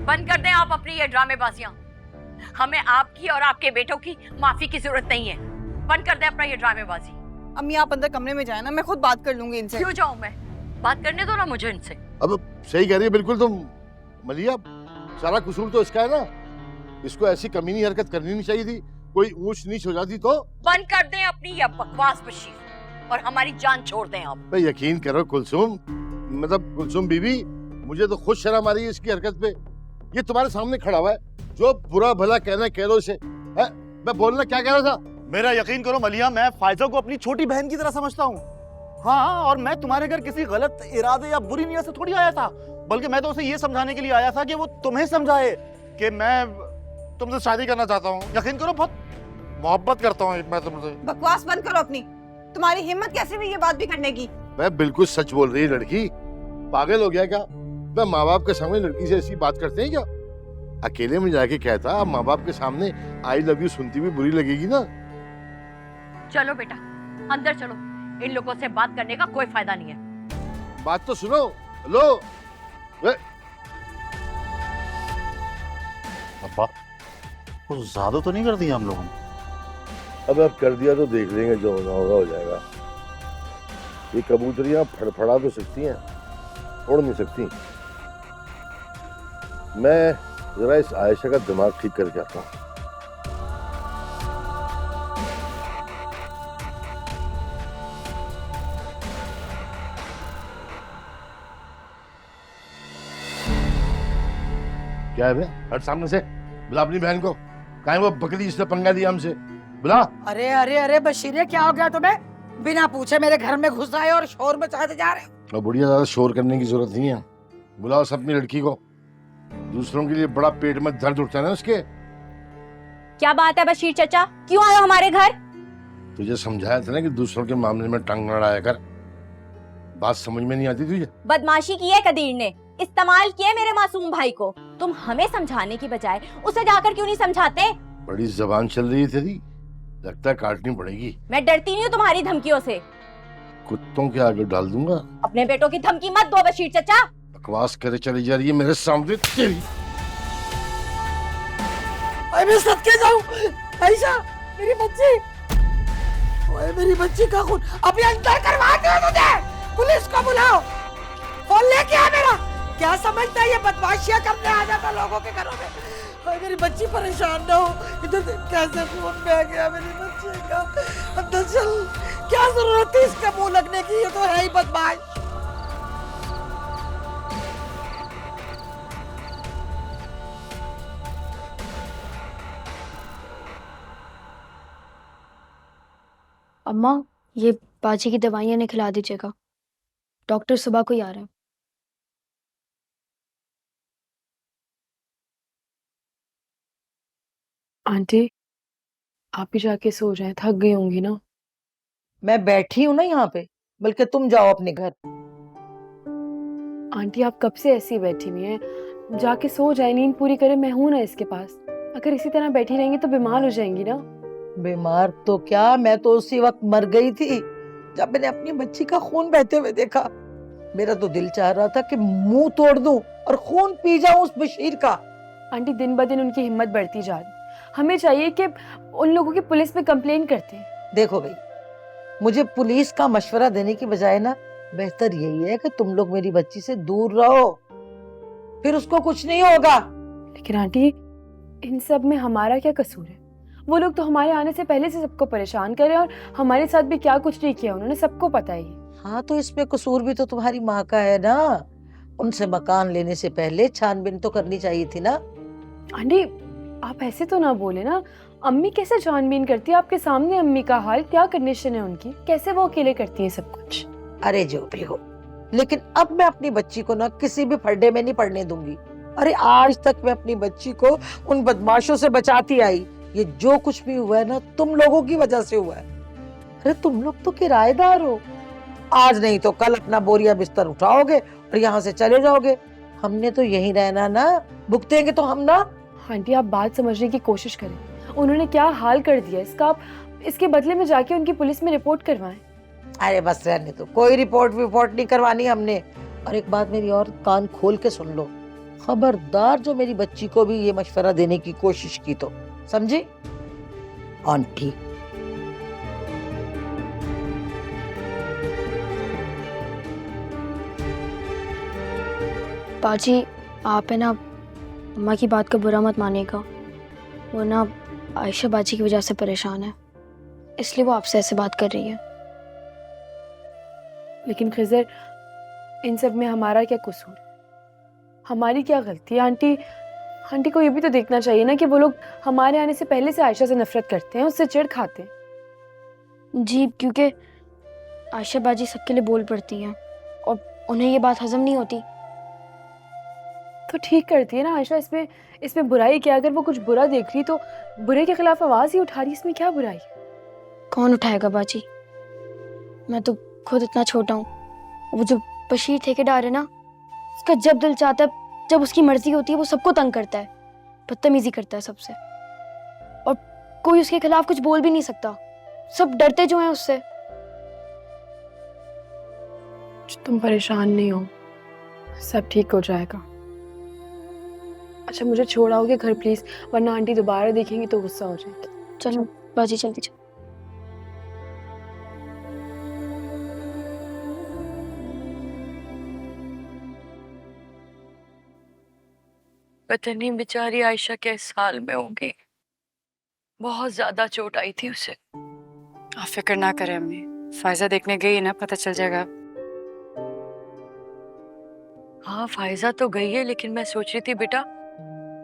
बंद कर दें आप अपनी ये ड्रामेबाजियां। हमें आपकी और आपके बेटों की माफी की जरूरत नहीं है। बंद कर दें अपना ये ड्रामेबाजी। अम्मी आप अंदर कमरे में जाए ना, मैं खुद बात कर लूंगी इनसे। क्यों जाऊं मैं? बात करने दो ना मुझे इनसे। अब सही कह रही है बिल्कुल तुम मलिया, सारा कसूर तो इसका है ना। इसको ऐसी कमीनी हरकत करनी नहीं चाहिए थी। कोई ऊंच नीच हो जाती तो। बंद कर दें अपनी ये बकवास बशीर और हमारी जान छोड़ दें आप। भाई यकीन करो कुलसुम, मतलब कुलसुम बीबी, मुझे तो खुद शर्म आ रही है इसकी हरकत पे। ये तुम्हारे सामने खड़ा हुआ है, जो बुरा भला कहना कह दो इसे। है? मैं बोलना क्या कह रहा था? मेरा यकीन करो मलिया, मैं फायजा को अपनी छोटी बहन की तरह समझता हूँ। हाँ, और मैं तुम्हारे घर किसी गलत इरादे या बुरी नीयत से थोड़ी आया था, बल्कि मैं तो उसे ये समझाने के लिए आया था कि वो तुम्हें समझाए कि मैं तुमसे शादी करना चाहता हूँ। यकीन करो बहुत मोहब्बत करता हूँ मैं तुमसे। बकवास बंद करो अपनी। तुम्हारी हिम्मत कैसे हुई ये बात भी करने की? मैं बिल्कुल सच बोल रही है लड़की। पागल हो गया क्या? मैं माँ बाप के सामने लड़की से ऐसी बात करते हैं क्या? अकेले में जाके कहता, अब माँ बाप के सामने आई लव यू सुनती भी बुरी लगेगी ना। चलो बेटा अंदर चलो, इन लोगों से बात करने का कोई फायदा नहीं है। बात तो सुनो। लो अब्बा, कुछ ज्यादा तो नहीं कर दिया हम लोगों ने? अब कर दिया तो देख लेंगे, जो होना होगा हो जाएगा। ये कबूतरियां फड़फड़ा तो सकती हैं, उड़ नहीं सकती। मैं जरा इस आयशा का दिमाग ठीक करके आता हूँ। क्या है बे? हट सामने से। बुला अपनी बहन को। कहाँ है वो बकरी जिसने पंगा दिया हमसे? बुला। अरे अरे अरे बशीरे, क्या हो गया तुम्हें? बिना पूछे मेरे घर में घुस आए और शोर मचाते जा रहे हो। और बुढ़िया, ज्यादा शोर करने की जरूरत नहीं है। बुलाओ सब अपनी लड़की को। दूसरों के लिए बड़ा पेट में दर्द उठता है ना उसके। क्या बात है बशीर चचा, क्यों आए हो हमारे घर? तुझे समझाया था ना कि दूसरों के मामले में टंग लड़ाया कर। बात समझ में नहीं आती तुझे? बदमाशी की है कदीर ने, इस्तेमाल किया मेरे मासूम भाई को। तुम हमें समझाने की बजाय उसे जाकर क्यों नहीं समझाते? बड़ी जबान चल रही है तेरी, लगता है काटनी पड़ेगी। मैं डरती नहीं हूँ तुम्हारी धमकियों से। कुत्तों के आगे डाल दूंगा। अपने बेटों की धमकी मत दो बशीर चचा। बकवास करे चली जा रही है मेरे सामने तेरी। ओए मैं सदके जाऊं, आयशा मेरी बच्ची, ओए मेरी बच्ची का खून अभी अंदर करवा दो मुझे। पुलिस को बुलाओ, फोन लेके आ मेरा। क्या समझता है ये बदमाशियां करने आ जाता लोगों के घरों में? ओए मेरी बच्ची परेशान ना हो, इधर देख कैसे खून बह गया मेरी बच्ची का। अंदर चल, क्या जरूरत थी इसका मुंह लगने की, ये तो है ही बदमाश। अम्मा, ये बाजी की दवाइयाँ ने खिला दीजिएगा, डॉक्टर सुबह को ही आ रहा है। आंटी, आप ही जाके सो जाएं, थक गई होंगी ना। मैं बैठी हूँ ना यहाँ पे, बल्कि तुम जाओ अपने घर। आंटी आप कब से ऐसी बैठी हुई हैं, जाके सो जाए, नींद पूरी करे, मैं हूं ना इसके पास। अगर इसी तरह बैठी रहेंगी तो बीमार हो जाएंगी ना। बीमार तो क्या, मैं तो उसी वक्त मर गई थी जब मैंने अपनी बच्ची का खून बहते हुए देखा। मेरा तो दिल चाह रहा था कि मुंह तोड़ दूं और खून पी जाऊं उस बशीर का। आंटी दिन ब दिन उनकी हिम्मत बढ़ती जा रही, हमें चाहिए कि उन लोगों की पुलिस में कंप्लेन करते हैं। देखो भाई, मुझे पुलिस का मशवरा देने की बजाय ना बेहतर यही है कि तुम लोग मेरी बच्ची से दूर रहो, फिर उसको कुछ नहीं होगा। लेकिन आंटी, इन सब में हमारा क्या कसूर है? वो लोग तो हमारे आने से पहले से सबको परेशान कर रहे हैं, और हमारे साथ भी क्या कुछ नहीं किया उन्होंने, सबको पता ही। हाँ तो इसमें कसूर भी तो तुम्हारी माँ का है ना। उनसे मकान लेने से पहले छानबीन तो करनी चाहिए थी ना। आंटी आप ऐसे तो ना बोले ना, अम्मी कैसे छानबीन करती है आपके सामने? अम्मी का हाल क्या कंडीशन है उनकी, कैसे वो अकेले करती है सब कुछ? अरे जो भी हो, लेकिन अब मैं अपनी बच्ची को ना किसी भी फड्डे में नहीं पड़ने दूंगी। अरे आज तक मैं अपनी बच्ची को उन बदमाशों से बचाती आई। ये जो कुछ भी हुआ है ना, तुम लोगों की वजह से हुआ है। अरे तुम लोग तो किराएदार हो, आज नहीं तो कल अपना बोरिया बिस्तर उठाओगे और यहाँ से चले जाओगे। हमने तो यहीं रहना ना, भुगतेंगे तो हम ना। आंटी आप बात समझने की कोशिश करें, उन्होंने क्या हाल कर दिया इसका, आप इसके बदले में जाके उनकी पुलिस में रिपोर्ट करवाएं। अरे बस रहने दो, कोई रिपोर्ट नहीं करवानी हमने। और एक बात मेरी और कान खोल के सुन लो, खबरदार जो मेरी बच्ची को भी ये मशवरा देने की कोशिश की तो, समझे आंटी? बाजी, आप है ना अम्मा की बात का बुरा मत मानेगा। वो ना आयशा बाजी की वजह से परेशान है, इसलिए वो आपसे ऐसे बात कर रही है। लेकिन खिजर, इन सब में हमारा क्या कसूर? हमारी क्या गलती है? आंटी आंटी को ये भी तो देखना चाहिए ना कि वो लोग हमारे आने से पहले से आयशा से नफरत करते हैं, उससे चिढ़ खाते हैं। जी, क्योंकि आयशा बाजी सबके लिए बोल पड़ती हैं और उन्हें ये बात हजम नहीं होती। तो ठीक करती है ना आयशा, इसमें बुराई क्या? अगर वो कुछ बुरा देख रही तो बुरे के खिलाफ आवाज ही उठा रही, इसमें क्या बुराई? कौन उठाएगा बाजी? मैं तो खुद इतना छोटा हूँ। वो जो बशीर ठेकेदार है ना, उसका जब दिल चाहता है, जब उसकी मर्जी होती है, वो सबको तंग करता है, बदतमीजी करता है सबसे, और कोई उसके खिलाफ कुछ बोल भी नहीं सकता। सब डरते जो हैं उससे। तुम परेशान नहीं हो, सब ठीक हो जाएगा। अच्छा, मुझे छोड़ाओगे घर प्लीज, वरना आंटी दोबारा देखेंगी तो गुस्सा हो जाएगी। चलो बाजी, जल्दी चलो। पता नहीं बेचारी आयशा किस हाल में होगी। बहुत ज्यादा चोट आई थी उसे। आप फिक्र ना करें अम्मी, फायजा देखने गई है ना, पता चल जाएगा। हाँ, फायजा तो गई है, लेकिन मैं सोच रही थी बेटा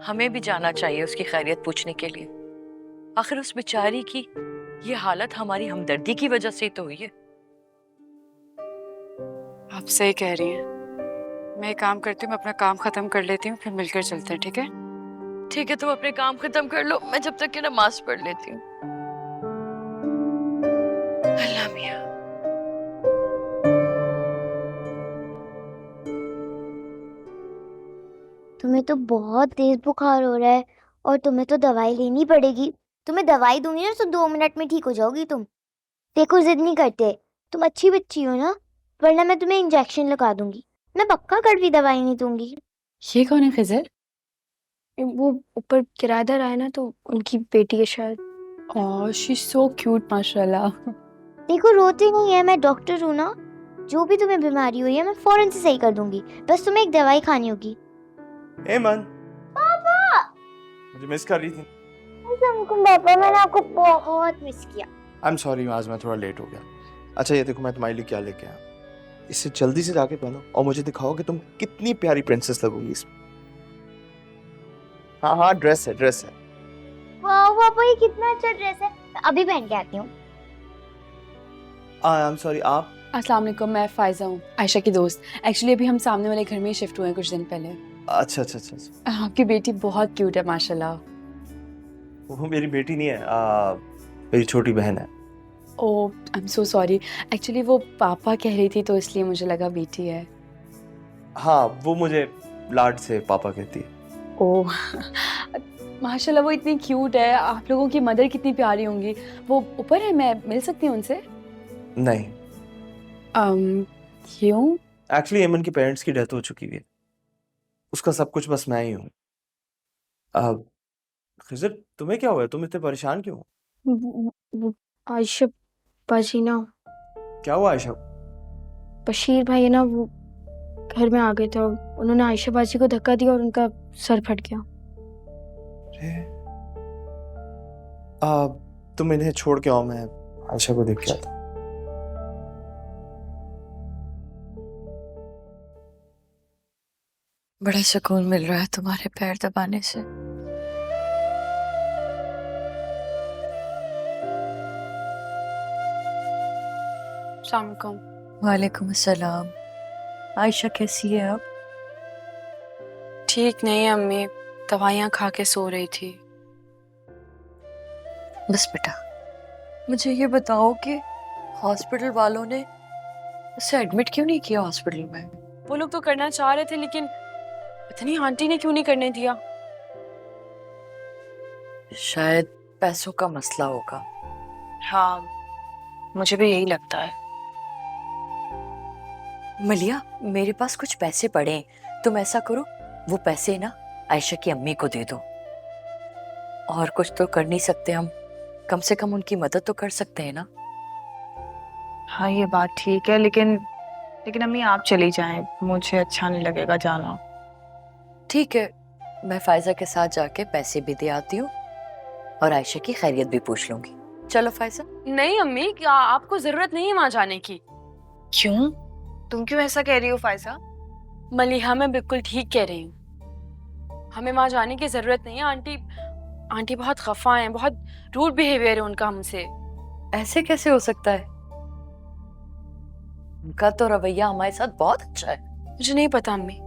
हमें भी जाना चाहिए उसकी खैरियत पूछने के लिए। आखिर उस बेचारी की ये हालत हमारी हमदर्दी की वजह से ही तो हुई है। आप सही कह रही हैं। मैं एक काम करती हूँ, मैं अपना काम खत्म कर लेती हूँ, फिर मिलकर चलते हैं, ठीक है? ठीक है, तुम अपने काम खत्म कर लो, मैं जब तक की नमाज पढ़ लेती हूँ। अल्लाह मियां। तुम्हें तो बहुत तेज बुखार हो रहा है और तुम्हें तो दवाई लेनी पड़ेगी। तुम्हें दवाई दूंगी ना तो 2 मिनट में ठीक हो जाओगी तुम। देखो, जिद नहीं करते, तुम अच्छी बच्ची हो ना, वरना मैं तुम्हें इंजेक्शन लगा दूंगी। मैं पक्का कड़वी दवाई नहीं दूंगी। ये कौन है खिजर? वो ऊपर किराएदार आए ना, तो उनकी बेटी है शायद। ओह, शी इज सो क्यूट, माशाल्लाह। देखो, रोती नहीं है, मैं डॉक्टर हूँ ना। जो भी तुम्हें बीमारी हुई है मैं फौरन से सही कर दूंगी, बस तुम्हें एक दवाई खानी होगी। एमन, पापा, मुझे मिस कर रही थी। पापा, मैंने आपको बहुत मिस किया। आई एम सॉरी, आज मैं थोड़ा लेट हो गया। अच्छा, ये देखो मैं तुम्हारे लिए क्या लेके आया। इसे जल्दी से जाके पहनो और मुझे दिखाओ कि तुम कितनी प्यारी प्रिंसेस लगोगी इसमें। हाँ हाँ, ड्रेस है, ड्रेस है। वाह पापा, ये कितना अच्छा ड्रेस है, मैं अभी पहन के आती हूँ। आई एम सॉरी, आप? अस्सलाम वालेकुम, मैं फायजा हूँ, आयशा की दोस्त। एक्चुअली अभी हम सामने वाले घर में ही शिफ्ट हुए हैं कुछ दिन पहले। अच्छा अच्छा अच्छा अच्छा। आपकी बेटी बहुत क्यूट है माशाल्लाह। वो मेरी बेटी नहीं है, मेरी छोटी बहन है। Oh, I am so sorry. Actually वो पापा कह रही थी तो इसलिए मुझे लगा बेटी है। हाँ, वो मुझे लाड से पापा कहती है। ओह माशाल्लाह, वो इतनी क्यूट है। आप लोगों की मदर कितनी प्यारी होंगी। वो ऊपर है, मैं मिल सकती हूँ उनसे? नहीं, क्यों? एक्चुअली एमन के पेरेंट्स की डेथ हो चुकी है, उसका सब कुछ बस मैं ही हूँ। खिजर, तुम्हें क्या हुआ है? तुम इतने परेशान क्यों हो? वो आयशा बाजी ना, क्या हुआ आयशा? बशीर भाई है ना, वो घर में आ गए थे और उन्होंने आयशा बाजी को धक्का दिया और उनका सर फट गया। तुम इन्हें छोड़ के आओ, मैं आयशा को देख के आता हूँ। बड़ा सुकून मिल रहा है तुम्हारे पैर दबाने से। अस्सलाम वालेकुम। वालेकुम अस्सलाम। आयशा कैसी है अब? ठीक नहीं है अम्मी, दवाइयाँ खा के सो रही थी। बस बेटा, मुझे ये बताओ कि हॉस्पिटल वालों ने उसे एडमिट क्यों नहीं किया हॉस्पिटल में? वो लोग तो करना चाह रहे थे, लेकिन पता नहीं आंटी ने क्यों नहीं करने दिया। शायद पैसों का मसला होगा। हाँ, मुझे भी यही लगता है। मलिया, मेरे पास कुछ पैसे पड़े हैं, तुम ऐसा करो वो पैसे ना आयशा की अम्मी को दे दो। और कुछ तो कर नहीं सकते हम, कम से कम उनकी मदद तो कर सकते हैं ना। हाँ ये बात ठीक है, लेकिन अम्मी आप चली जाएं, मुझे अच्छा नहीं लगेगा जाना। ठीक है, मैं फायजा के साथ जाके पैसे भी दे आती हूँ और आयशा की खैरियत भी पूछ लूंगी। चलो फायजा। नहीं अम्मी, क्या आपको जरूरत नहीं है वहां जाने की। क्यों? तुम क्यों ऐसा कह रही हो फायजा? मलिहा मैं बिल्कुल ठीक कह रही हूँ, हमें वहां जाने की जरूरत नहीं है। आंटी बहुत खफा हैं, बहुत रूड बिहेवियर है उनका हमसे। ऐसे कैसे हो सकता है? उनका तो रवैया हमारे साथ बहुत अच्छा है। मुझे नहीं पता अम्मी,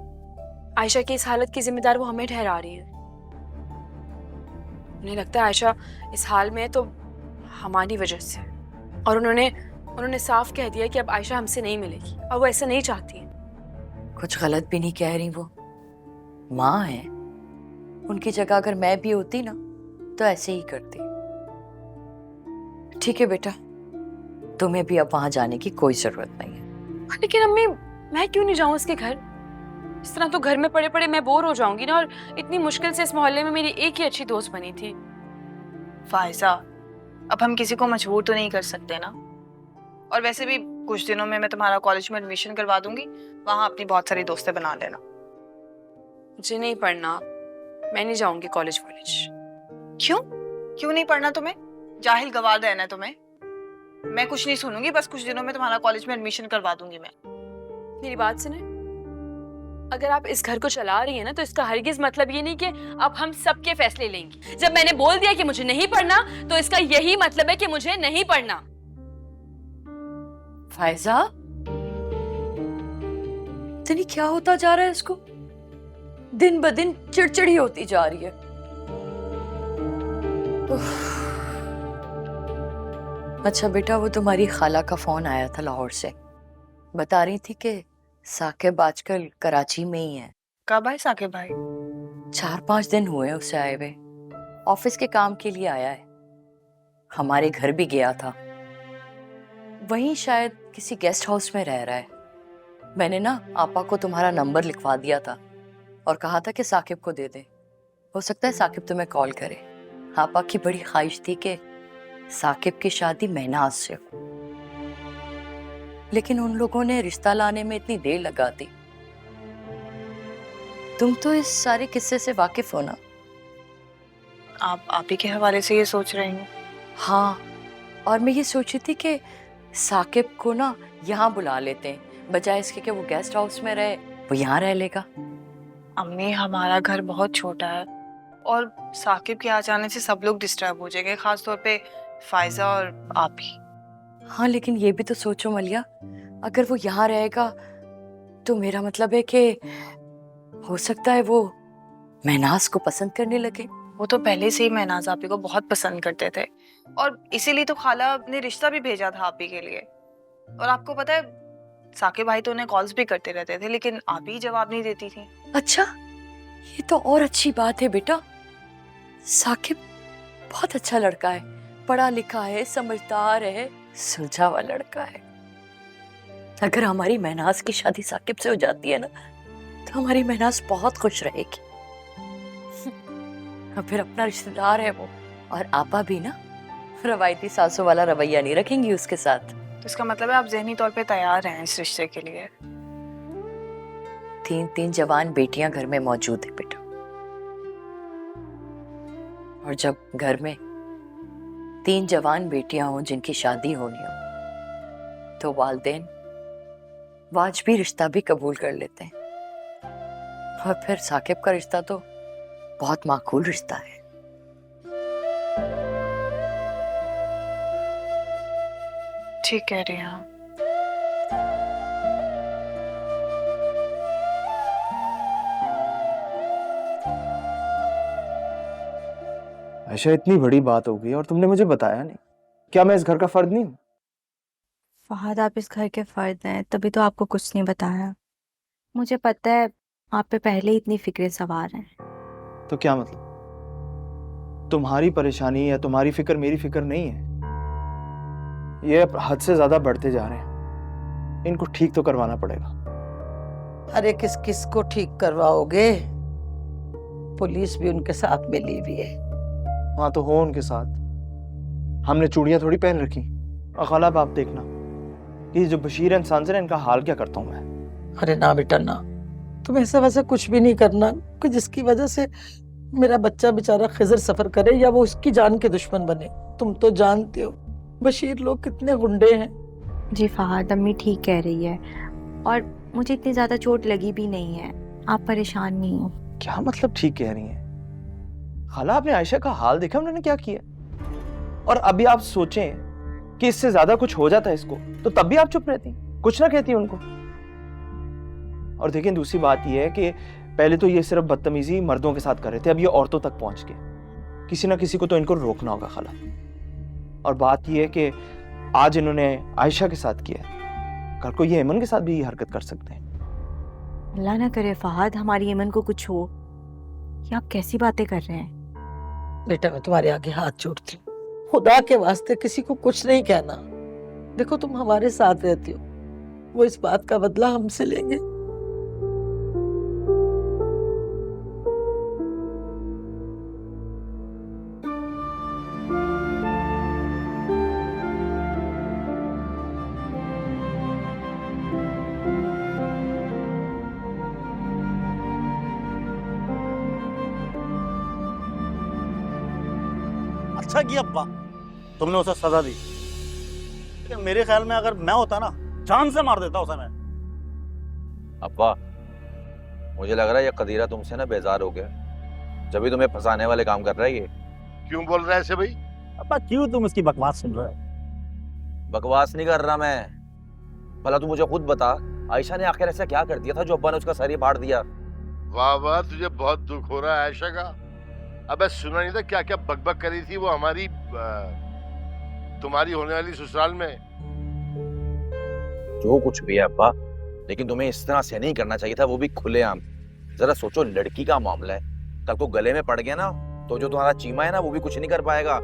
आयशा की इस हालत की जिम्मेदार वो हमें ठहरा रही है। उन्हें लगता है आयशा इस हाल में है तो हमारी वजह से, और उन्होंने साफ कह दिया कि अब आयशा हमसे नहीं मिलेगी और वो ऐसा नहीं चाहती है। कुछ गलत भी नहीं कह रही, वो माँ है। उनकी जगह अगर मैं भी होती ना तो ऐसे ही करती। ठीक है बेटा, तुम्हें भी अब वहां जाने की कोई जरूरत नहीं है। लेकिन अम्मी मैं क्यों नहीं जाऊं उसके घर? इस तरह तो घर में पड़े पड़े मैं बोर हो जाऊंगी ना, और इतनी मुश्किल से इस मोहल्ले में मेरी एक ही अच्छी दोस्त बनी थी। फायजा, अब हम किसी को मजबूर तो नहीं कर सकते ना। और वैसे भी कुछ दिनों में मैं तुम्हारा कॉलेज में एडमिशन करवा दूंगी, वहां अपनी बहुत सारी दोस्तें बना लेना। मुझे नहीं पढ़ना, मैं नहीं जाऊंगी कॉलेज वॉलेज। क्यों नहीं पढ़ना तुम्हें? जाहिल गवार रहना है तुम्हें? मैं कुछ नहीं सुनूंगी, बस कुछ दिनों में तुम्हारा कॉलेज में एडमिशन करवा दूंगी मैं। मेरी बात सुने, अगर आप इस घर को चला रही है ना तो इसका हरगिज मतलब ये नहीं कि अब हम सबके फैसले लेंगी। जब मैंने बोल दिया कि मुझे नहीं पढ़ना तो इसका यही मतलब है कि मुझे नहीं पढ़ना। फायजा, इतनी क्या होता जा रहा है इसको? दिन ब दिन चिड़चिड़ी होती जा रही है। अच्छा बेटा, वो तुम्हारी खाला का फोन आया था लाहौर से, बता रही थी कि साकिब आजकल कराची में ही है। कब आए साकिब भाई? 4-5 दिन हुए उसे आए हुए। ऑफिस के काम के लिए आया है, हमारे घर भी गया था। वहीं शायद किसी गेस्ट हाउस में रह रहा है। मैंने ना आपा को तुम्हारा नंबर लिखवा दिया था और कहा था कि साकिब को दे दे, हो सकता है साकिब तुम्हें कॉल करे। आपा की बड़ी ख्वाहिश थी कि साकिब की शादी महनाज से हो, लेकिन उन लोगों ने रिश्ता लाने में इतनी देर लगा दी। तुम तो इस सारे किस्से से वाकिफ हो ना? आप ही के हवाले से ये सोच रही हूँ। हाँ, और मैं ये सोची थी कि साकिब को ना यहाँ बुला लेते हैं, बजाय इसके कि वो गेस्ट हाउस में रहे, वो यहाँ रह लेगा। अम्मी, हमारा घर बहुत छोटा है और साकिब के आ जाने से सब लोग डिस्टर्ब हो जाएंगे, खास तौर पे फायजा और आप ही। हाँ, लेकिन ये भी तो सोचो मलिया, अगर वो यहाँ रहेगा तो मेरा मतलब है कि हो सकता है वो महनाज को पसंद करने लगे। वो तो पहले से ही महनाज आपी को बहुत पसंद करते थे और इसीलिए तो खाला ने रिश्ता भी भेजा था आपी के लिए। और आपको पता है, साकिब भाई तो उन्हें कॉल्स भी करते रहते थे, लेकिन आप ही जवाब नहीं देती थी। अच्छा, ये तो और अच्छी बात है बेटा। साकिब बहुत अच्छा लड़का है, पढ़ा लिखा है, समझदार है, सुलझा हुआ लड़का है। अगर हमारी महनाज की शादी साकिब से हो जाती है ना तो हमारी महनाज बहुत खुश रहेगी। और फिर अपना रिश्तेदार है वो, और आपा भी ना रवायती सासों वाला रवैया नहीं रखेंगी उसके साथ। तो इसका मतलब है आप ज़हनी तौर पे तैयार हैं इस रिश्ते के लिए? 3 जवान बेटियां घर में मौजूद है बेटा, और जब घर में 3 जवान बेटियां हों जिनकी शादी होनी हो तो वालिदैन वाजबी रिश्ता भी कबूल कर लेते हैं। और फिर साकिब का रिश्ता तो बहुत माकूल रिश्ता है। ठीक कह रही हैं आप। आयशा, इतनी बड़ी बात हो गई और तुमने मुझे बताया नहीं। क्या मैं इस घर का फर्द नहीं हूँ? फहद, आप इस घर के फर्द हैं, तभी तो आपको कुछ नहीं बताया। मुझे पता है आप पे पहले ही इतनी फिक्रें सवार हैं। तो क्या मतलब? तुम्हारी परेशानी या तुम्हारी फिक्र मेरी फिक्र नहीं है। ये अब हद से ज्यादा बढ़ते जा रहे हैं, इनको ठीक तो करवाना पड़ेगा। अरे किस किस को ठीक करवाओगे? पुलिस भी उनके साथ मिली हुई है। हाँ तो हो उनके साथ, हमने चूड़ियां थोड़ी पहन रखी। और खाला अब आप देखना कि जो बशीर इंसान से इनका हाल क्या करता हूँ मैं। अरे ना बेटा ना, तुम ऐसा वैसा कुछ भी नहीं करना कि जिसकी वजह से मेरा बच्चा बेचारा खिजर सफर करे या वो उसकी जान के दुश्मन बने। तुम तो जानते हो बशीर लोग कितने गुंडे हैं। जी फहद, अम्मी ठीक कह रही है और मुझे इतनी ज्यादा चोट लगी भी नहीं है, आप परेशान नहीं हो। क्या मतलब ठीक कह रही हैं खाला? आपने आयशा का हाल देखा उन्होंने क्या किया? और अभी आप सोचें कि इससे ज्यादा कुछ हो जाता है इसको, तो तब भी आप चुप रहती, कुछ ना कहती उनको। और देखिए दूसरी बात यह है कि पहले तो ये सिर्फ बदतमीजी मर्दों के साथ कर रहे थे, अब ये औरतों तक पहुंच गए। किसी ना किसी को तो इनको रोकना होगा खाला। और बात यह है कि आज इन्होंने आयशा के साथ किया है, कल को ये ऐमन के साथ भी ये हरकत कर सकते हैं। अल्लाह ना करे फहद हमारी ऐमन को कुछ हो। ये आप कैसी बातें कर रहे हैं? बेटा मैं तुम्हारे आगे हाथ जोड़ती हूँ, खुदा के वास्ते किसी को कुछ नहीं कहना। देखो तुम हमारे साथ रहती हो, वो इस बात का बदला हमसे लेंगे। अच्छा किया अब्बा, तुमने उसे सजा दी। लेकिन मेरे ख्याल में अगर मैं होता ना, जान से मार देता उसे मैं। अब्बा मुझे लग रहा है ये कदीरा तुमसे ना बेजार हो गया, जब भी तुम्हें फंसाने वाले काम कर रहा है ये। क्यों बोल रहा है ऐसे भाई? अब्बा क्यों तुम इसकी बकवास सुन रहे हो? बकवास नहीं कर रहा मैं, भला तू मुझे खुद बता, आयशा ने आखिर ऐसा क्या कर दिया था जो अब्बा ने उसका सर ही फाड़ दिया? वाह वाह, तुझे बहुत दुख हो रहा है आयशा का। अबे सुना नहीं था क्या क्या बकबक करी थी वो हमारी तुम्हारी होने वाली ससुराल में? जो कुछ भी है अब्बा, लेकिन तुम्हें इस तरह से नहीं करना चाहिए था, वो भी खुलेआम। जरा सोचो, लड़की का मामला है, कल को गले में पड़ गया ना तो जो तुम्हारा चीमा है ना वो भी कुछ नहीं कर पाएगा।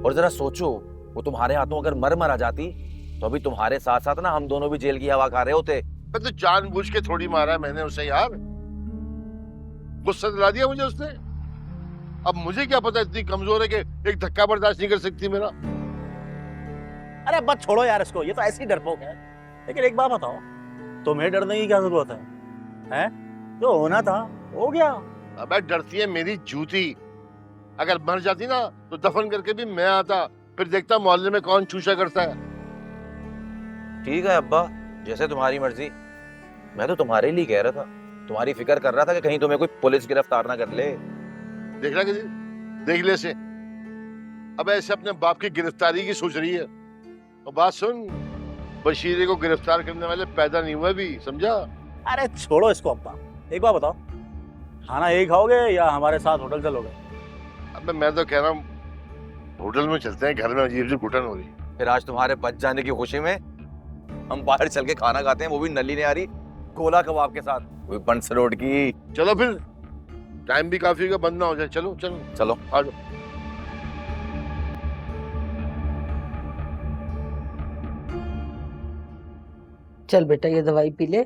और जरा सोचो, वो तुम्हारे हाथों अगर मर जाती तो अभी तुम्हारे साथ साथ ना हम दोनों भी जेल की हवा खा रहे होते। तो जानबूझ के थोड़ी मारा है मैंने उसे यार, गुस्सा दिला दिया मुझे उसने। अब मुझे क्या पता इतनी कमजोर है कि एक धक्का बर्दाश्त नहीं कर सकती मेरा। अरे अब्बा छोड़ो यार इसको, ये तो ऐसी डरपोक है। लेकिन एक बात बताओ, तुम्हें डरने की क्या जरूरत है? हैं? जो होना था हो गया। अबे डरती है मेरी जूती, अगर मर जाती ना तो दफन करके भी मैं आता, फिर देखता मोहल्ले में कौन चूसा करता है। ठीक है अब्बा, जैसे तुम्हारी मर्जी। मैं तो तुम्हारे लिए कह रहा था, तुम्हारी फिक्र कर रहा था कि कहीं तुम्हें कोई पुलिस गिरफ्तार ना कर ले। देख रहा कि देख ले से, अब ऐसे अपने बाप की गिरफ्तारी की सोच रही है। और बात सुन, बशीरे को गिरफ्तार करने वाले पैदा नहीं हुए भी, समझा? अरे छोड़ो इसको अब्बा, एक बात बताओ, खाना यही खाओगे या हमारे साथ होटल चलोगे? अब मैं तो कह रहा हूँ होटल में चलते हैं, घर में अजीब सी घुटन हो रही। फिर आज तुम्हारे बच जाने की खुशी में हम बाहर चल के खाना खाते हैं, वो भी नली ने आ रही गोला कबाब के साथ, वो भी बंस रोड की। चलो फिर, टाइम भी काफी का बंद ना हो जाए। चलो चलो चलो आ जाओ। चल बेटा ये दवाई पी ले,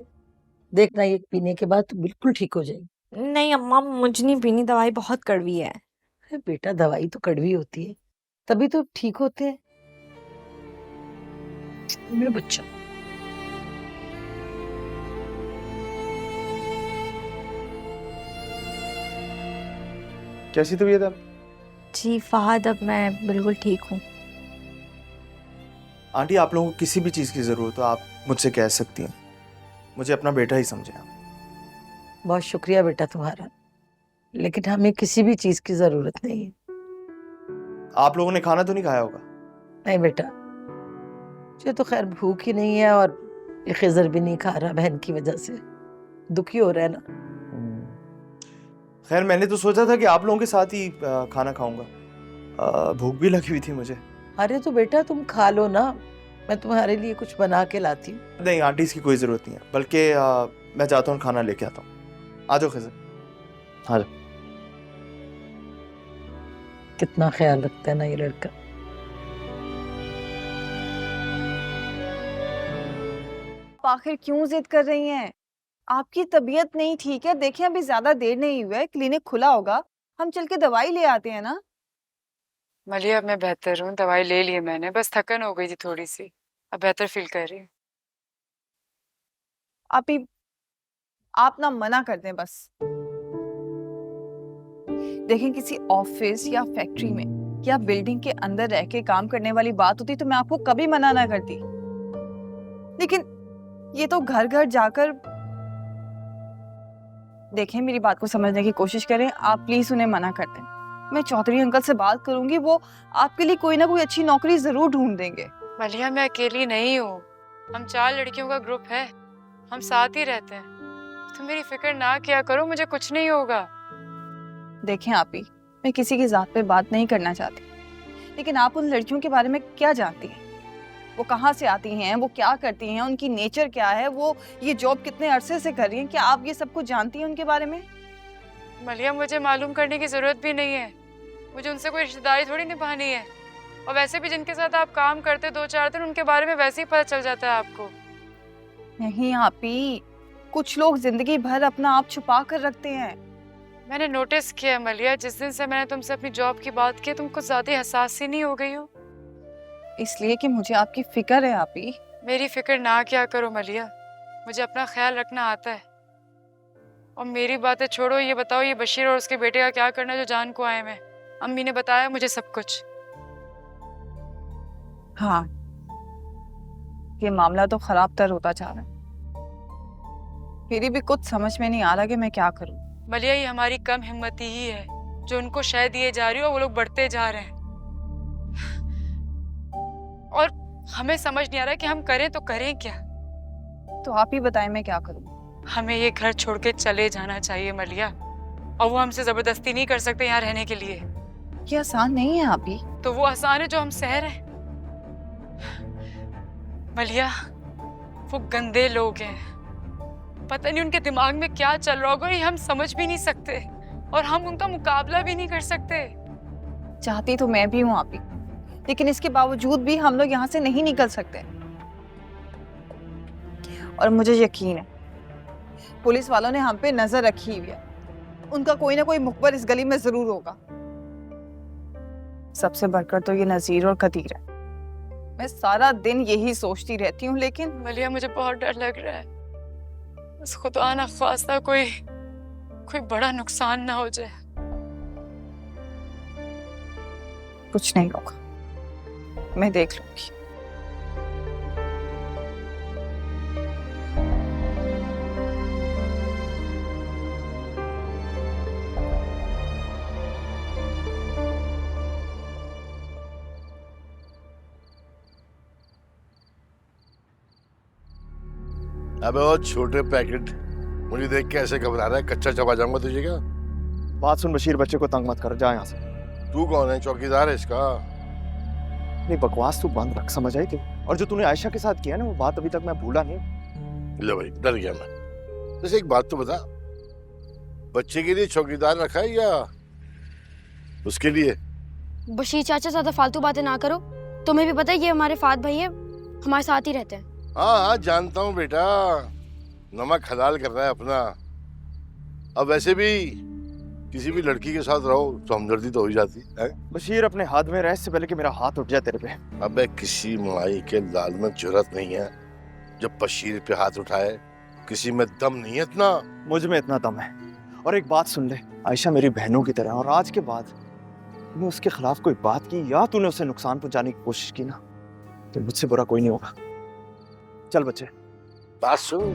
देखना ये पीने के बाद बिल्कुल ठीक हो जाएगी। नहीं अम्मा, मुझे नहीं पीनी, दवाई बहुत कड़वी है। अरे बेटा दवाई तो कड़वी होती है, तभी तो ठीक होते हैं मेरा बच्चा। कैसी तबीयत है? जी फहद, अब मैं बिल्कुल ठीक हूँ। आंटी आप लोगों को किसी भी चीज़ की ज़रूरत हो आप मुझसे कह सकती हैं, मुझे अपना बेटा ही समझें आप। बहुत शुक्रिया बेटा तुम्हारा, लेकिन हमें किसी भी चीज की जरूरत नहीं है। आप लोगों ने खाना तो नहीं खाया होगा? नहीं बेटा, मुझे तो खैर भूख ही नहीं है और ये खिजर भी नहीं खा रहा बहन की वजह से, दुखी हो रहा है ना। खैर मैंने तो सोचा था कि आप लोगों के साथ ही खाना खाऊंगा, भूख भी लगी हुई थी मुझे। अरे तो बेटा तुम खा लो ना, मैं तुम्हारे लिए कुछ बना के लाती हूँ। नहीं आंटी इसकी कोई ज़रूरत नहीं है, बल्कि मैं जाता हूँ खाना लेके आता हूँ। आ जाओ खिजर, आ जाओ। कितना ख्याल रखता है ना ये लड़का। आखिर क्यों जिद कर रही हैं? आपकी तबीयत नहीं ठीक है, देखिए अभी ज्यादा देर नहीं हुआ है, क्लिनिक खुला होगा, हम चल के दवाई ले आते हैं ना। मलिया अब मैं बेहतर हूँ, दवाई ले ली है मैंने, बस थकन हो गई थी थोड़ी सी, अब बेहतर फील कर रही हूँ। आप ना मना कर दें बस। देखें, किसी ऑफिस या फैक्ट्री में या बिल्डिंग के अंदर रह के काम करने वाली बात होती तो मैं आपको कभी मना ना करती, लेकिन ये तो घर घर जाकर। देखें, मेरी बात को समझने की कोशिश करें, आप प्लीज उन्हें मना कर दें। मैं चौधरी अंकल से बात करूंगी, वो आपके लिए कोई ना कोई अच्छी नौकरी जरूर ढूंढ देंगे। मलिया मैं अकेली नहीं हूँ, हम 4 लड़कियों का ग्रुप है, हम साथ ही रहते हैं, तुम मेरी फिक्र ना किया करो, मुझे कुछ नहीं होगा। देखें आपी, मैं किसी की जात पे बात नहीं करना चाहती, लेकिन आप उन लड़कियों के बारे में क्या जानती हैं? वो कहाँ से आती हैं, वो क्या करती हैं, उनकी नेचर क्या है, वो ये जॉब कितने अरसे से कर रही हैं? क्या आप ये सब कुछ जानती हैं उनके बारे में? मलिया मुझे मालूम करने की जरूरत भी नहीं है, मुझे उनसे कोई रिश्तेदारी थोड़ी निभानी है, और वैसे भी जिनके साथ आप काम करते 2-4 दिन, उनके बारे में वैसे ही पता चल जाता है आपको। नहीं आपी, कुछ लोग जिंदगी भर अपना आप छुपा कर रखते हैं। मैंने नोटिस किया मलिया, जिस दिन से मैंने तुमसे अपनी जॉब की बात की, तुम कुछ ज्यादा हसास ही नहीं हो गई हो। इसलिए कि मुझे आपकी फिक्र है आपी। मेरी फिक्र ना क्या करो मलिया, मुझे अपना ख्याल रखना आता है। और मेरी बातें छोड़ो, ये बताओ ये बशीर और उसके बेटे का क्या करना है जो जान को आए में? अम्मी ने बताया मुझे सब कुछ। हाँ, ये मामला तो खराब तर होता जा रहा है, मेरी भी कुछ समझ में नहीं आ रहा कि मैं क्या करूं। मलिया ये हमारी कम हिम्मती ही है जो उनको शय दिए जा रही हो, वो लोग बढ़ते जा रहे हैं, और हमें समझ नहीं आ रहा कि हम करें तो करें क्या। तो आप ही बताएं मैं क्या करूं। हमें ये घर छोड़ के चले जाना चाहिए मलिया, और वो हमसे जबरदस्ती नहीं कर सकते यहाँ रहने के लिए। ये आसान नहीं है आप ही। तो वो आसान है जो हम सह रहे हैं। मलिया वो गंदे लोग हैं, पता नहीं उनके दिमाग में क्या चल रहा होगा, ये हम समझ भी नहीं सकते, और हम उनका मुकाबला भी नहीं कर सकते। चाहती तो मैं भी हूँ आप ही, लेकिन इसके बावजूद भी हम लोग यहाँ से नहीं निकल सकते। और मुझे यकीन है पुलिस वालों ने हम पे नजर रखी हुई है, उनका कोई ना कोई मुखबर इस गली में जरूर होगा। सबसे बढ़कर तो ये नजीर और कदीर है। मैं सारा दिन यही सोचती रहती हूँ, लेकिन मलिया मुझे बहुत डर लग रहा है, बस खुदा ना ख्वास्ता कोई बड़ा नुकसान ना हो जाए। कुछ नहीं होगा, मैं देख लूंगी। अबे वो छोटे पैकेट मुझे देख के ऐसे घबरा रहा है, कच्चा चबा जाऊंगा तुझे क्या? बात सुन बशीर, बच्चे को तंग मत कर, जा यहाँ से। तू कौन है? चौकीदार है इसका? नहीं, बकवास तू बंद रख, समझ आई? और जो तूने आयशा के साथ किया ना, वो बात अभी तक मैं भूला नहीं। ले भाई, डर गया मैं। जैसे एक बात तो बता, बच्चे के लिए चौकीदार रखा है या उसके लिए? बशीर चाचा ज्यादा फालतू बातें ना करो, तुम्हें भी पता है ये हमारे फात भाई है, हमारे साथ ही रहते हैं। हाँ हाँ जानता हूँ बेटा, नमक हलाल कर रहा है अपना। अब वैसे भी किसी भी लड़की के साथ रहो तो हमदर्दी तो हो ही जाती है। बशीर अपने हाथ में रह, इससे पहले कि मेरा हाथ उठ जाए तेरे पे। अबे किसी माई के लाल में जुर्रत नहीं है जब बशीर पे हाथ उठाए, किसी में दम नहीं है इतना। मुझ में इतना दम है। और एक बात सुन ले, आयशा मेरी बहनों की तरह, और आज के बाद तूने उसके खिलाफ कोई बात की या तूने उसे नुकसान पहुंचाने की कोशिश की ना, तो मुझसे बुरा कोई नहीं होगा। चल बच्चे। बात सुन,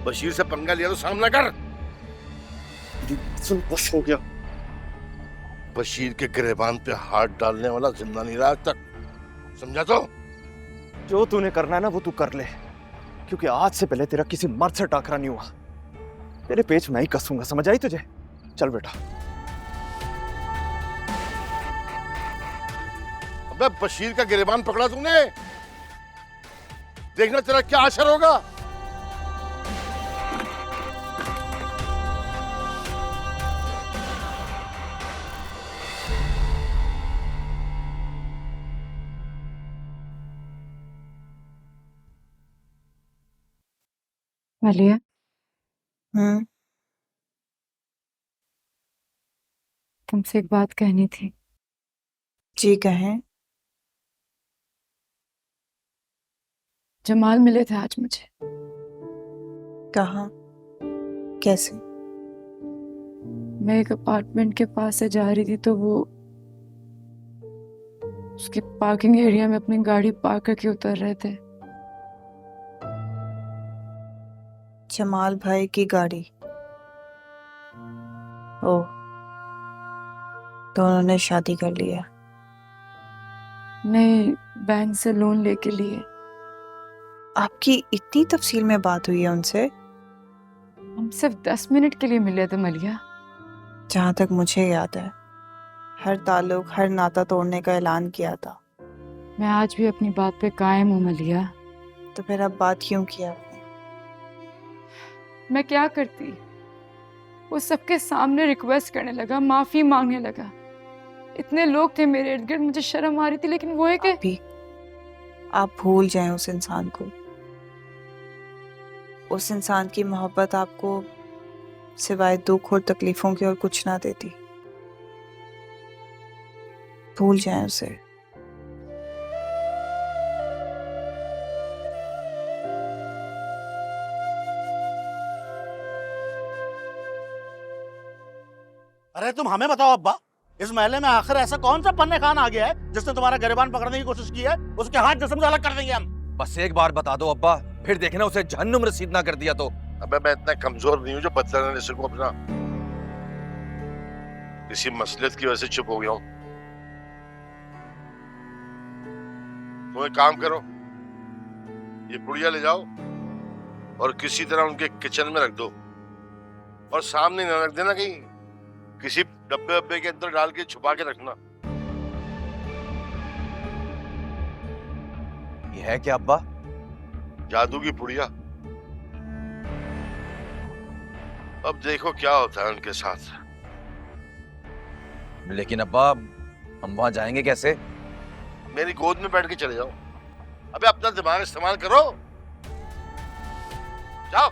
बशीर से पंगा लिया तो सामना कर। सुन, बस हो गया। बशीर के गिरेबान पे हाथ डालने वाला जिंदा नहीं रहा आज तक, समझा? तो जो तूने करना है ना वो तू कर ले, क्योंकि आज से पहले तेरा किसी मर्द से टाकरा नहीं हुआ। तेरे पेच मैं ही कसूंगा, समझ आई तुझे? चल बेटा। अबे बशीर का गिरेबान पकड़ा तूने, देखना तेरा क्या असर होगा। मलिया तुमसे एक बात कहनी थी। जी कहें। जमाल मिले थे आज मुझे। कहाँ? कैसे? मैं एक अपार्टमेंट के पास से जा रही थी तो वो उसके पार्किंग एरिया में अपनी गाड़ी पार्क करके उतर रहे थे। जमाल भाई की गाड़ी? ओह, तो उन्होंने शादी कर लिया? नहीं, बैंक से लोन लेके लिए। आपकी इतनी तफसील में बात हुई है उनसे? हम सिर्फ 10 मिनट के लिए मिले थे मलिया। जहाँ तक मुझे याद है, हर ताल्लुक, हर नाता तोड़ने का ऐलान किया था। मैं आज भी अपनी बात पे कायम हूँ मलिया। तो फिर अब बात क्यों किया आपने? मैं क्या करती? वो सबके सामने रिक्वेस्ट करने लगा, माफी मांगने लगा। इतने लोग थे मेरे इर्द गिर्द, मुझे शर्म आ रही थी, लेकिन वो है कि अभी आप भूल जाएं उस इंसान को। उस इंसान की मोहब्बत आपको सिवाय दुख और तकलीफों के और कुछ ना देती। भूल जाएं उसे। अरे तुम हमें बताओ अब्बा, इस महल्ले में आखिर ऐसा कौन सा पन्ने खान आ गया है जिसने तुम्हारा गिरबान पकड़ने की कोशिश की है? उसके हाथ जिस्म से अलग कर देंगे हम। बस एक बार बता दो अब्बा, फिर देखना उसे जहन्नुम रसीद ना कर दिया तो। अबे मैं इतना कमजोर नहीं हूँ जो बदला लेने से को अपना किसी मसलियत की वजह से चुप हो गया हूँ। तुम एक काम करो, ये पुड़िया ले जाओ और किसी तरह उनके किचन में रख दो, और सामने न रख देना, कहीं किसी डब्बे वब्बे के अंदर डाल के छुपा के रखना। ये है क्या अब्बा? जादू की पुड़िया। अब देखो क्या होता है उनके साथ। लेकिन अब्बा, हम वहां जाएंगे कैसे? मेरी गोद में बैठ के चले जाओ। अबे अपना दिमाग इस्तेमाल करो, जाओ।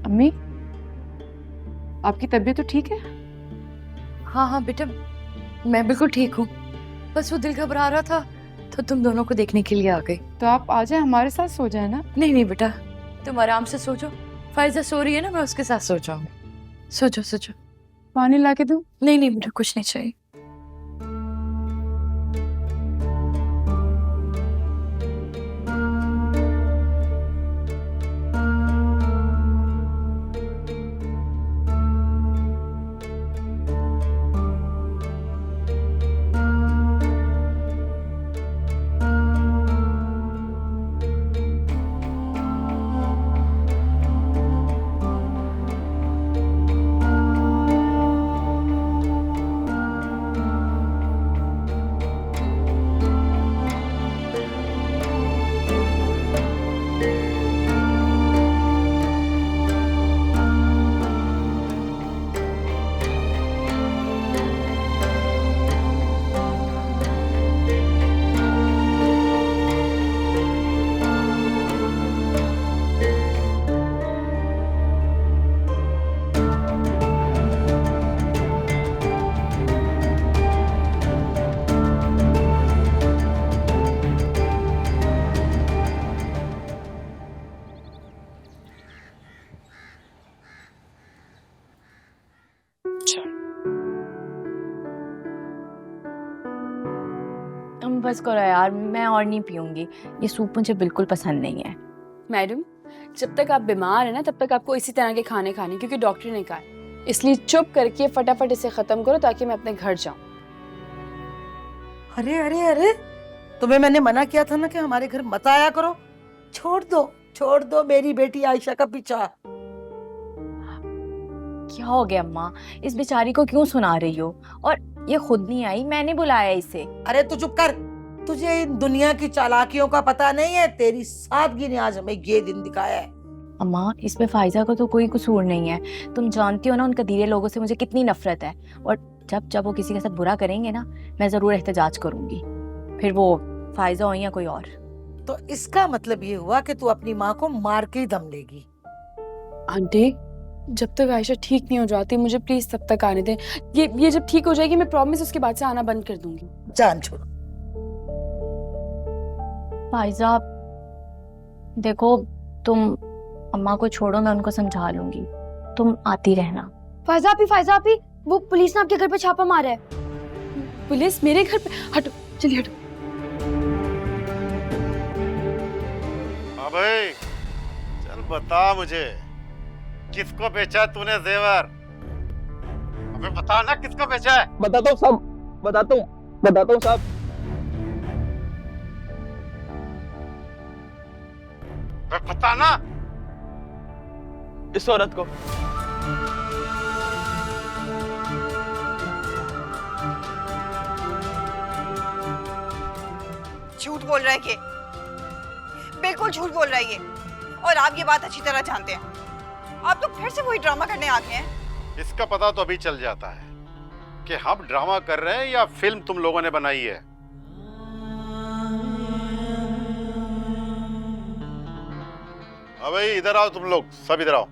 अम्मी, आपकी तबीयत तो ठीक है? हाँ हाँ बेटा, मैं बिल्कुल ठीक हूँ। बस वो दिल घबरा रहा था तो तुम दोनों को देखने के लिए आ गई। तो आप आ जाए, हमारे साथ सो जाए ना। नहीं नहीं बेटा, तुम आराम से सो जाओ। फाइजा सो रही है ना, मैं उसके साथ सो जाऊंगी। सो जाओ सो जाओ। पानी ला के दूं? नहीं नहीं बेटा, कुछ नहीं चाहिए। तुम बस करो यार, मैं और नहीं पीऊंगी। ये सूप मुझे बिल्कुल पसंद नहीं है। मैडम, जब तक आप बीमार हैं ना तब तक आपको इसी तरह के खाने खाने, क्योंकि डॉक्टर ने कहा है। इसलिए चुप करके फटाफट इसे खत्म करो ताकि मैं अपने घर जाऊं। अरे अरे अरे, तुम्हें मैंने मना किया था ना कि हमारे घर मत आया करो। छोड़ दो मेरी बेटी आयशा का पीछा। क्या हो गया अम्मा, इस बेचारी को क्यों सुना रही हो? और ये खुद नहीं आई, मैंने बुलाया इसे। अरे तू चुप कर, तुझे इन दुनिया की चालाकियों का पता नहीं है। तेरी सादगी ने आज हमें ये दिन दिखाया है। अम्मा, इसमें फाइजा का तो कोई कसूर नहीं है। तुम जानती हो ना उन कदीरे लोगों से मुझे कितनी नफरत है। और जब वो किसी के साथ बुरा करेंगे ना, मैं जरूर एहतजाज करूंगी। फिर वो फाइजा हो या कोई और। तो इसका मतलब ये हुआ कि तू अपनी माँ को मार के ही दम लेगी। आंटी, जब तक आयशा ठीक नहीं हो जाती मुझे प्लीज तब तक आने दें। ये जब ठीक हो जाएगी मैं प्रॉमिस उसके बाद से आना बंद कर दूंगी। जान छोड़। फाइजा देखो, तुम अम्मा को छोड़ो, मैं उनको समझा लूंगी। तुम आती रहना। फायजा आपी, वो पुलिस ने आपके घर पे छापा मारा है। पुलिस मेरे घर पे? हटो, चलिए हटो। हाँ भाई, चल बता मुझे, किसको बेचा तूने जेवर? अबे बता ना, किसको बेचा है? बताता हूँ साहब, बताता हूँ साहब। अबे बता ना। इस औरत को। झूठ बोल रहा है ये, बिल्कुल झूठ बोल रहा है ये। और आप ये बात अच्छी तरह जानते हैं। आप तो फिर से वही ड्रामा करने आ गए हैं। इसका पता तो अभी चल जाता है कि हम ड्रामा कर रहे हैं या फिल्म तुम लोगों ने बनाई है। हाँ भाई, इधर आओ तुम लोग, सब इधर आओ।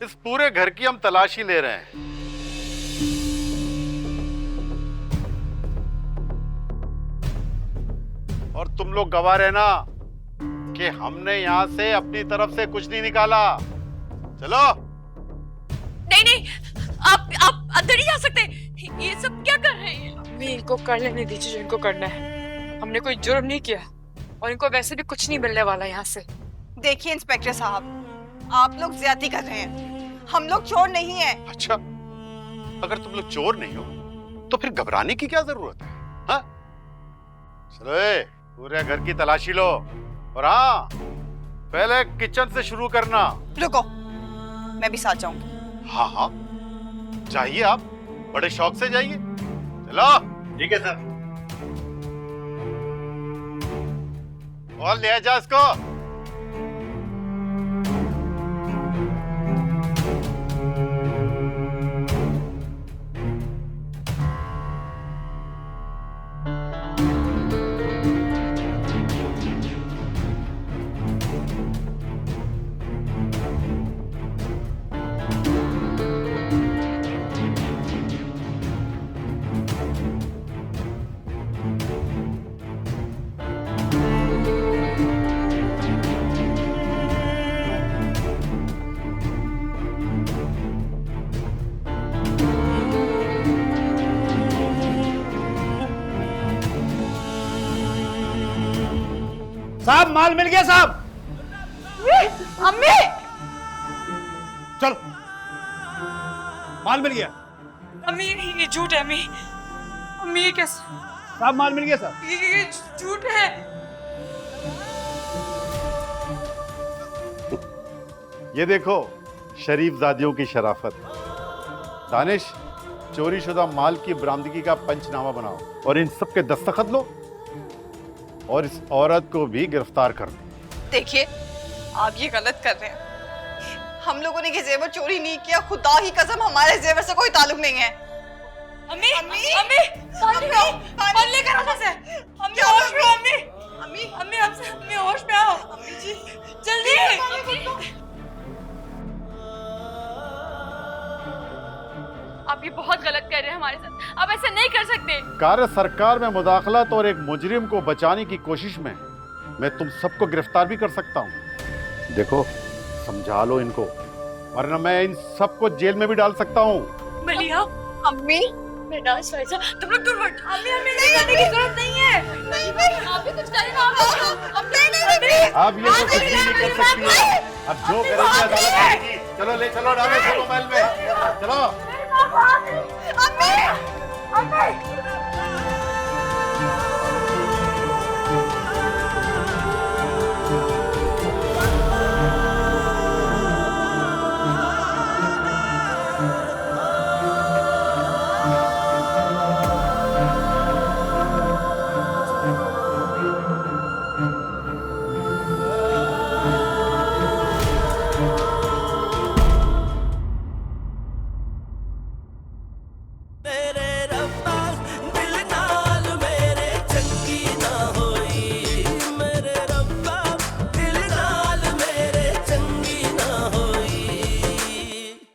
इस पूरे घर की हम तलाशी ले रहे हैं। और तुम लोग गवाह रहना कि हमने यहाँ से अपनी तरफ से कुछ नहीं निकाला। चलो। नहीं, आप अंदर नहीं जा सकते। ये सब क्या कर रहे हैं? अम्मी, इनको कर लेने दीजिए जो इनको करना है। हमने कोई जुर्म नहीं किया और इनको वैसे भी कुछ नहीं मिलने वाला यहाँ से। देखिए इंस्पेक्टर साहब, आप लोग ज्यादती कर रहे हैं। हम लोग चोर नहीं हैं। अच्छा, अगर तुम लोग चोर नहीं हो तो फिर घबराने की क्या जरूरत है? हाँ? चलो पूरे घर की तलाशी लो। और हाँ, पहले किचन से शुरू करना। रुको, मैं भी साथ जाऊंगी। हाँ हाँ, जाइए, आप बड़े शौक से जाइए। चलो। ठीक है सर। और ले जा इसको। माल मिल गया साहब। अम्मी चलो, माल मिल गया अम्मी ये झूठ है अम्मी। अम्मी ये कैसे? साहब, माल मिल गया साहब। ये झूठ है। ये देखो शरीफ जादियों की शराफत। दानिश, चोरी शुदा माल की बरामदगी का पंचनामा बनाओ और इन सब के दस्तखत लो और इस औरत को भी गिरफ्तार कर दो। देखिए, आप ये गलत कर रहे हैं। हम लोगों ने ये जेवर चोरी नहीं किया, खुदा की कसम हमारे जेवर से कोई ताल्लुक नहीं है। अम्मी अम्मी अम्मी पानी लेकर आओ से। अम्मी होश में आओ, अम्मी अम्मी अम्मी हमसे अम्मी होश में आओ। अम्मी जी जल्दी। आप ये बहुत गलत कर रहे हैं हमारे साथ, आप ऐसा नहीं कर सकते। कार्य सरकार में मुदाखलत और एक मुजरिम को बचाने की कोशिश में मैं तुम सबको गिरफ्तार भी कर सकता हूँ। देखो, समझा लो इनको, वरना मैं इन सबको जेल में भी डाल सकता हूँ। मलिया अम्मी बेटास फैजा, तुम लोग दूर हट। अम्मी अम्मी नहीं करने की जरूरत नहीं है। नहीं आप भी कुछ करें ना। अब ये तो कुछ भी नहीं कर सकती है। अब जो करेगी अदालत करेगी। चलो ले चलो, डालो इसको मोबाइल में। चलो अम्मी अम्मी